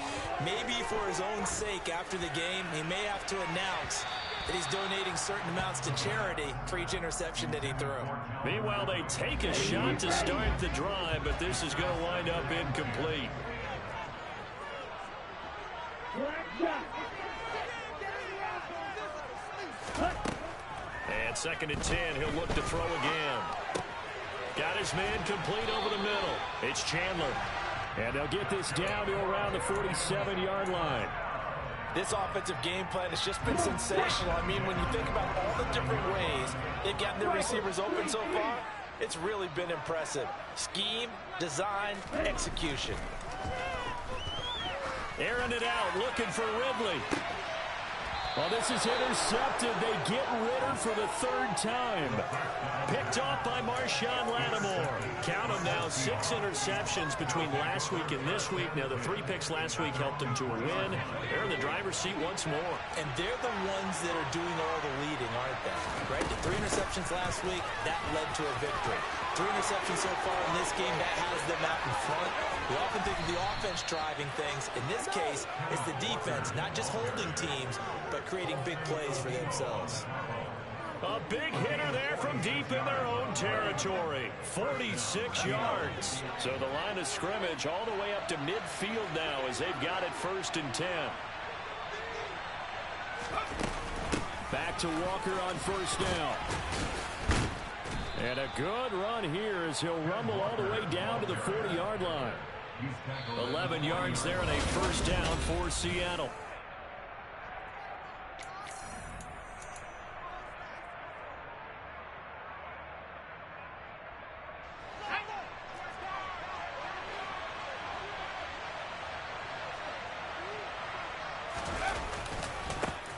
Maybe for his own sake after the game, game, he may have to announce that he's donating certain amounts to charity for each interception that he threw. Meanwhile, they take a shot to start the drive, but this is going to wind up incomplete. And 2nd and 10, he'll look to throw again. Got his man complete over the middle. It's Chandler. And they'll get this down to around the 47-yard line. This offensive game plan has just been sensational. I mean, when you think about all the different ways they've gotten their receivers open so far, it's really been impressive. Scheme, design, execution. Airing it out, looking for Ridley. Well, this is intercepted. They get Ritter for the 3rd time. Picked off by Marshawn Lattimore. Count them now, 6 interceptions between last week and this week. Now, the 3 picks last week helped them to a win. They're in the driver's seat once more. And they're the ones that are doing all the leading, aren't they? Right? The 3 interceptions last week, that led to a victory. 3 interceptions so far in this game, that has them out in front. We often think of the offense driving things. In this case, it's the defense, not just holding teams, but creating big plays for themselves. A big hitter there from deep in their own territory. 46 yards. So the line of scrimmage all the way up to midfield now as they've got it 1st and 10. Back to Walker on 1st down. And a good run here as he'll rumble all the way down to the 40-yard line. 11 yards there and a 1st down for Seattle.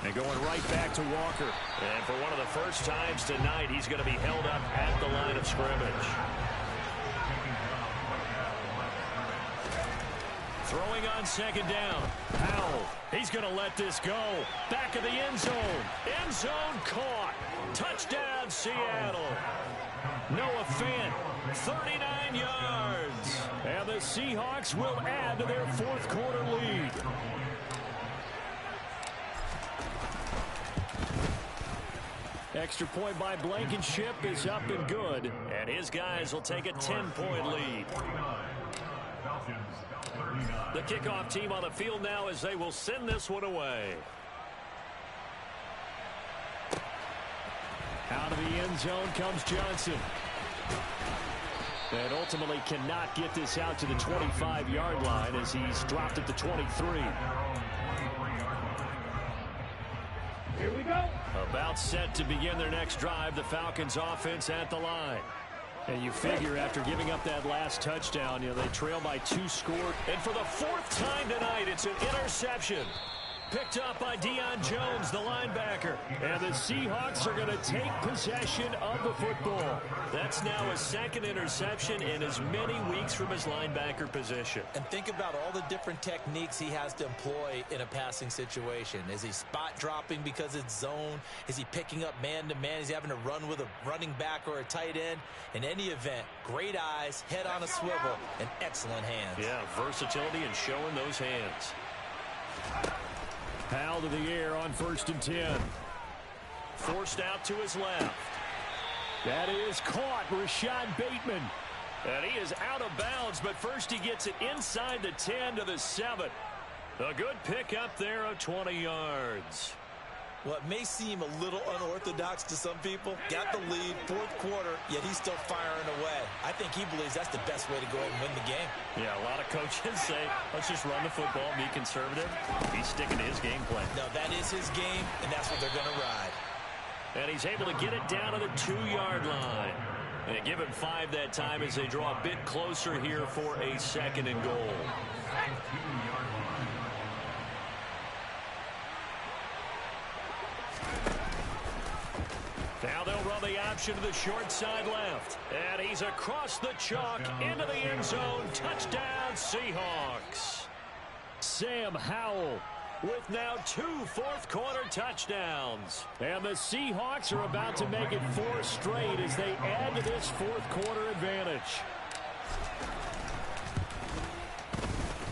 And going right back to Walker. And for one of the first times tonight, he's going to be held up at the line of scrimmage. Throwing on 2nd down. Powell. He's going to let this go. Back of the end zone. End zone caught. Touchdown, Seattle. Noah Fant, 39 yards. And the Seahawks will add to their 4th quarter lead. Extra point by Blankenship is up and good. And his guys will take a 10-point lead. The kickoff team on the field now as they will send this one away. Out of the end zone comes Johnson. And ultimately cannot get this out to the 25-yard line as he's dropped at the 23. Here we go. About set to begin their next drive. The Falcons offense at the line. And you figure after giving up that last touchdown, they trail by 2 scored. And for the 4th time tonight, it's an interception. Picked up by Deion Jones, the linebacker. And the Seahawks are going to take possession of the football. That's now his 2nd interception in as many weeks from his linebacker position. And think about all the different techniques he has to employ in a passing situation. Is he spot dropping because it's zone? Is he picking up man-to-man? Is he having to run with a running back or a tight end? In any event, great eyes, head on a swivel, and excellent hands. Yeah, versatility and showing those hands. Powell to the air on 1st and 10. Forced out to his left. That is caught. Rashad Bateman. And he is out of bounds, but first he gets it inside the 10 to the 7. A good pickup there of 20 yards. What may seem a little unorthodox to some people, got the lead, 4th quarter, yet he's still firing away. I think he believes that's the best way to go ahead and win the game. Yeah, a lot of coaches say, let's just run the football, be conservative. He's sticking to his game plan. No, that is his game, and that's what they're going to ride. And he's able to get it down to the 2-yard line. And give him 5 that time as they draw a bit closer here for a 2nd and goal. Now they'll run the option to the short side left. And he's across the chalk into the end zone. Touchdown, Seahawks. Sam Howell with now 2 fourth-quarter touchdowns. And the Seahawks are about to make it 4 straight as they add to this fourth-quarter advantage.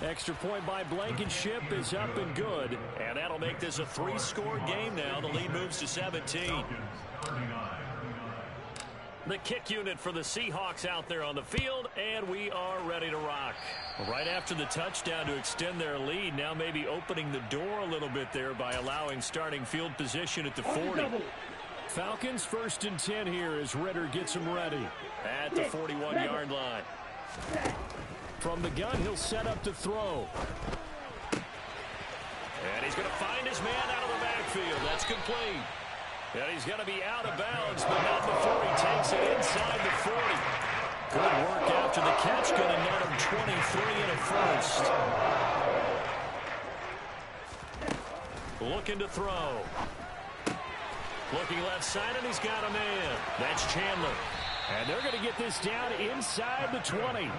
Extra point by Blankenship is up and good. And that'll make this a 3-score game now. The lead moves to 17. The kick unit for the Seahawks out there on the field, and we are ready to rock. Right after the touchdown to extend their lead, now maybe opening the door a little bit there by allowing starting field position at the 40. Falcons 1st and 10 here as Ritter gets them ready. At the 41-yard line. From the gun, he'll set up to throw. And he's going to find his man out of the backfield. That's complete. And he's going to be out of bounds, but not before he takes it inside the 40. Good work after the catch. Going to net him 23 and a first. Looking to throw. Looking left side, and he's got a man. That's Chandler. And they're going to get this down inside the 20.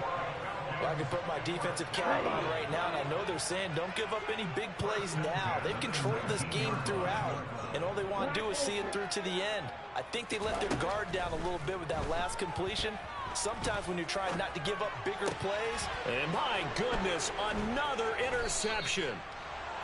Well, I can put my defensive cap on right now, and I know they're saying don't give up any big plays now. They've controlled this game throughout, and all they want to do is see it through to the end. I think they let their guard down a little bit with that last completion. Sometimes when you're trying not to give up bigger plays. And my goodness, another interception.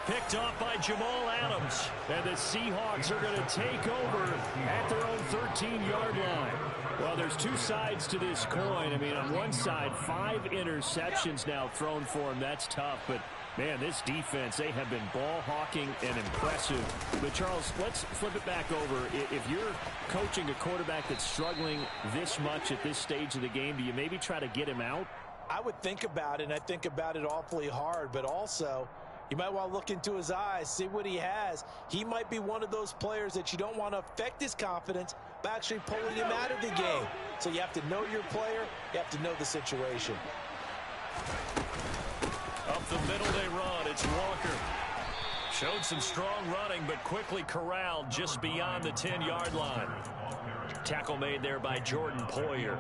Picked off by Jamal Adams. And the Seahawks are going to take over at their own 13-yard line. Well, there's two sides to this coin. I mean, on one side, 5 interceptions now thrown for him. That's tough. But, man, this defense, they have been ball hawking and impressive. But, Charles, let's flip it back over. If you're coaching a quarterback that's struggling this much at this stage of the game, do you maybe try to get him out? I would think about it, and I think about it awfully hard. But also, you might want to look into his eyes, see what he has. He might be one of those players that you don't want to affect his confidence by actually pulling him out of the game. So you have to know your player. You have to know the situation. Up the middle they run. It's Walker. Showed some strong running, but quickly corralled just beyond the 10-yard line. Tackle made there by Jordan Poyer.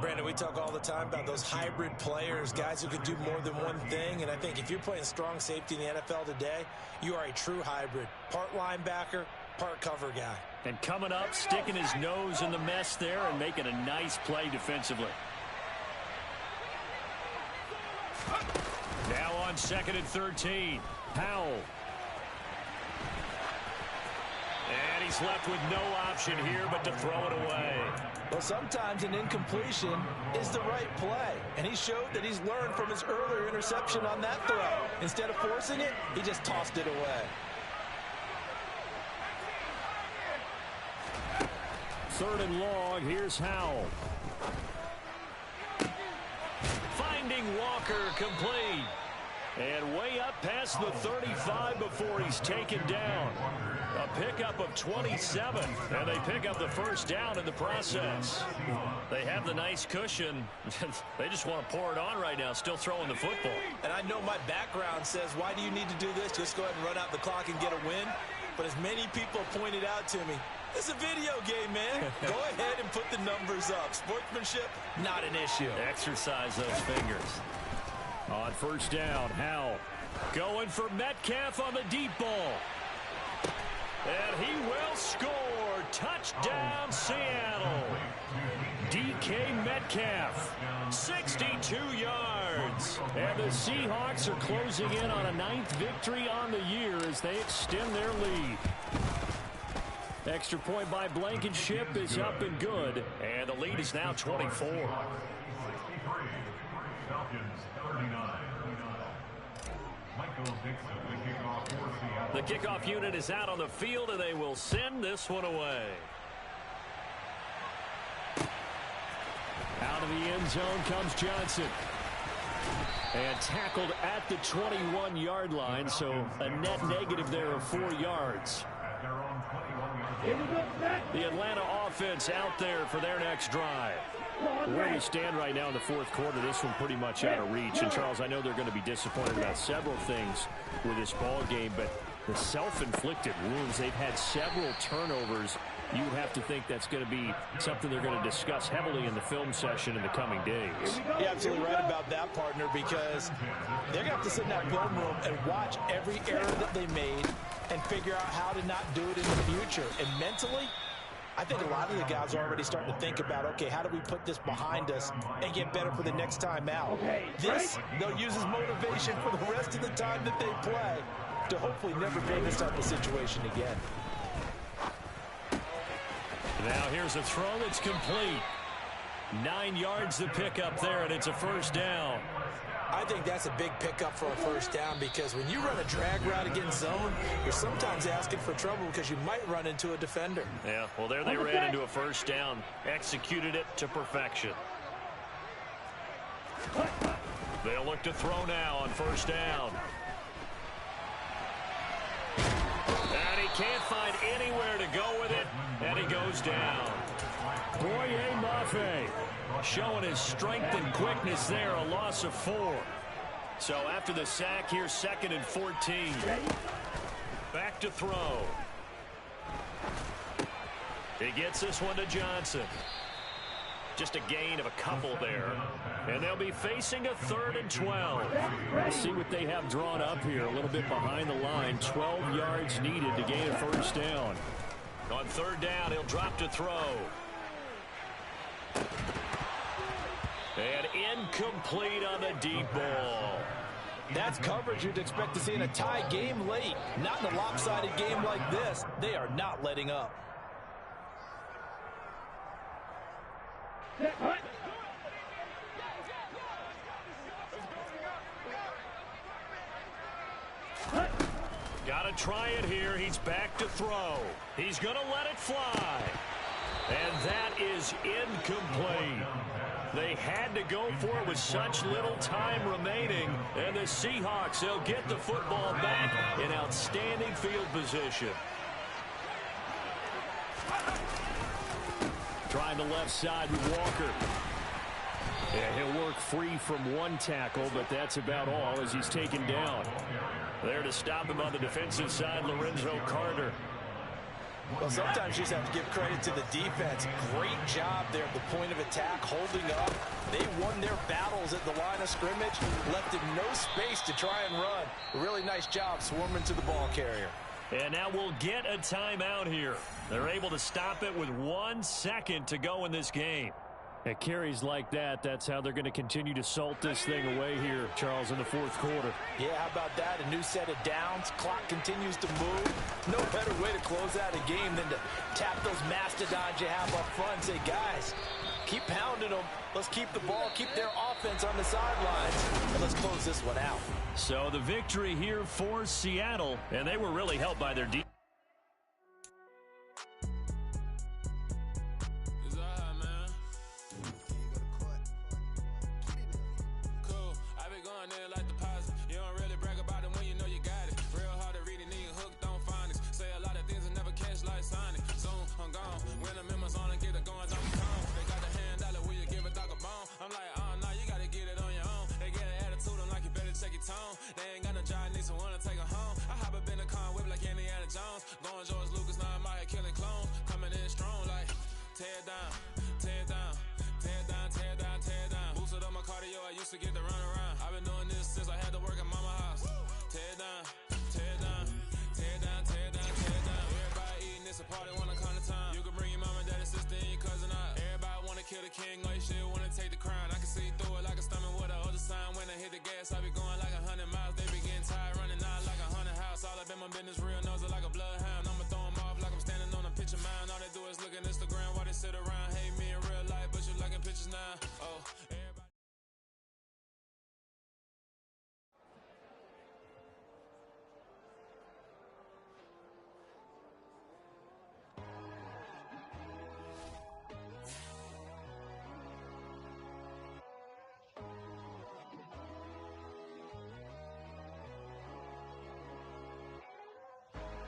Brandon, we talk all the time about those hybrid players, guys who can do more than one thing. And I think if you're playing strong safety in the NFL today, you are a true hybrid. Part linebacker, part cover guy. And coming up, sticking his nose in the mess there and making a nice play defensively. Now on 2nd and 13. Powell. And he's left with no option here but to throw it away. Well, sometimes an incompletion is the right play. And he showed that he's learned from his earlier interception on that throw. Instead of forcing it, he just tossed it away. 3rd and long. Here's Howell. Finding Walker complete. And way up past the 35 before he's taken down. A pickup of 27. And they pick up the first down in the process. They have the nice cushion. They just want to pour it on right now, still throwing the football. And I know my background says, why do you need to do this? Just go ahead and run out the clock and get a win. But as many people pointed out to me, it's a video game, man. Go ahead and put the numbers up. Sportsmanship, not an issue. Exercise those fingers. On 1st down, Howell. Going for Metcalf on the deep ball. And he will score. Touchdown, Seattle. DK Metcalf, 62 yards. And the Seahawks are closing in on a 9th victory on the year as they extend their lead. Extra point by Blankenship is up and good. And the lead is now 24. The kickoff unit is out on the field, and they will send this one away. Out of the end zone comes Johnson. And tackled at the 21-yard line, so a net negative there of 4 yards. The Atlanta offense out there for their next drive. Where we stand right now in the 4th quarter, this one pretty much out of reach. And, Charles, I know they're going to be disappointed about several things with this ball game, but the self-inflicted wounds, they've had several turnovers. You would have to think that's going to be something they're going to discuss heavily in the film session in the coming days. You're absolutely right about that, partner, because they're going to have to sit in that film room and watch every error that they made and figure out how to not do it in the future. And mentally, I think a lot of the guys are already starting to think about, okay, how do we put this behind us and get better for the next time out? This, they'll use as motivation for the rest of the time that they play to hopefully never be in this type of situation again. Now here's a throw that's complete. 9 yards to pick up there, and it's a first down. I think that's a big pickup for a first down because when you run a drag route against zone, you're sometimes asking for trouble because you might run into a defender. Yeah, well, there they ran into a first down. Executed it to perfection. They'll look to throw now on first down. And he can't find anywhere to go with it, and he goes down. Boye Mafe showing his strength and quickness there, a loss of 4. So after the sack here, 2nd and 14. Back to throw. He gets this one to Johnson. Just a gain of a couple there. And they'll be facing a 3rd and 12. Let's see what they have drawn up here. A little bit behind the line. 12 yards needed to gain a first down. On 3rd down, he'll drop to throw. And incomplete on the deep ball. That's coverage you'd expect to see in a tie game late. Not in a lopsided game like this. They are not letting up. Got to try it here. He's back to throw. He's going to let it fly. And that is incomplete. They had to go for it with such little time remaining. And the Seahawks, they'll get the football back in outstanding field position. Trying the left side with Walker. Yeah, he'll work free from one tackle, but that's about all as he's taken down. There to stop him on the defensive side, Lorenzo Carter. Well, sometimes you just have to give credit to the defense. Great job there at the point of attack, holding up. They won their battles at the line of scrimmage, left him no space to try and run. A really nice job swarming to the ball carrier. And now we'll get a timeout here. They're able to stop it with 1 second to go in this game. At carries like that, that's how they're going to continue to salt this thing away here, Charles, in the 4th quarter. Yeah, how about that? A new set of downs. Clock continues to move. No better way to close out a game than to tap those mastodons you have up front and say, guys, keep pounding them. Let's keep the ball, keep their offense on the sidelines, and let's close this one out. So the victory here for Seattle, and they were really helped by their defense. They ain't got no job, need someone to take her home. I hop up in the car, whip like Indiana Jones. Going George Lucas, now I'm out here killing clones. Coming in strong like, tear down, tear down, tear down, tear down, tear down. Boosted up my cardio, I used to get to run around. I've been doing this since I had to work at mama house. Tear down, tear down, tear down, tear down, tear down. Everybody eating, it's a party when I come to time. You can bring your mama, daddy, sister, and your cousin out. Everybody wanna kill the king, like shit, wanna take the crown. I can see through it like a stomach with a other sign. When I hit the gas, I be going like 100 miles. They be getting tired, running out like 100 house. All up in my business, real nose like a bloodhound. I'ma throw them off like I'm standing on a picture mound. All they do is look at Instagram while they sit around. Hate me in real life, but you liking pictures now. Oh, everybody.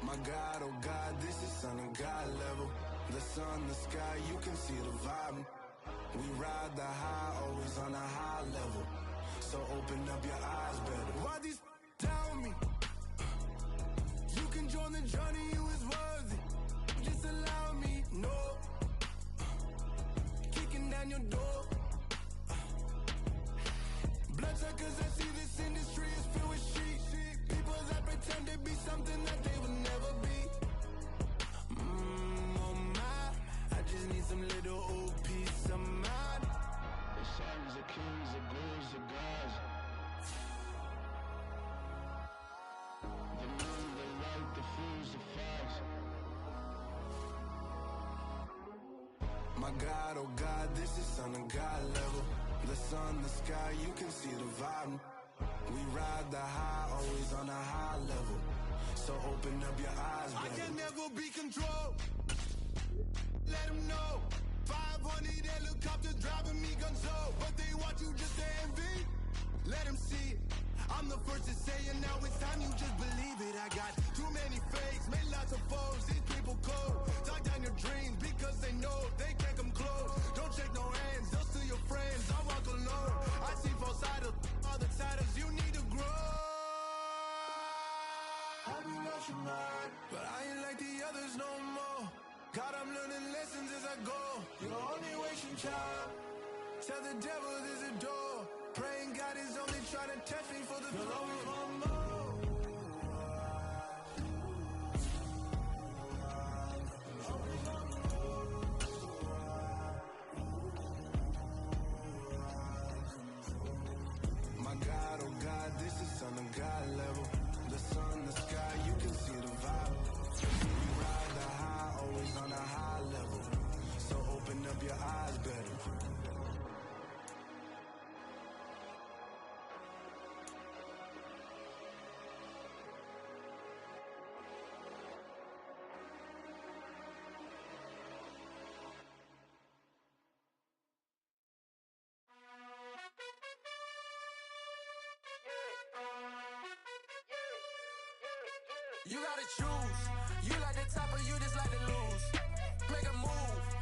My God, oh God, this is Son of God level. The sun, the sky, you can see the vibe. We ride the high, always on a high level. So open up your eyes better. Why these tell me? You can join the journey, you is worthy. Just allow me, no. Kicking down your door. Bloodsuckers, I see this industry is filled with sheep. People that pretend to be something that they will never be. Oh my, My God, oh God, this is son of God level. The sun, the sky, you can see the vibe. We ride the high, always on a high level. So open up your eyes, baby. I can never be controlled. Let them know. 500 helicopters driving me gonzo. But they want you just to envy. Let them see it. I'm the first to say it, now it's time you just believe it. I got too many fakes, made lots of foes. These people cold. Talk down your dreams because they know they can't come close. Don't shake no hands, they'll steal your friends. I walk alone. I see false idols, all the titles. You need to grow. I've been lost your mind, but I ain't like the others no more. God, I'm learning lessons as I go. You're only wasting time. Tell the devil there's a door. Praying God is only trying to test me for the throne. My God, oh God, this is son of God level. The sun, the sky, you can see the vibe. We ride the high, always on a high level. So open up your eyes, better. You gotta choose. You like the top or you just like to lose. Make a move.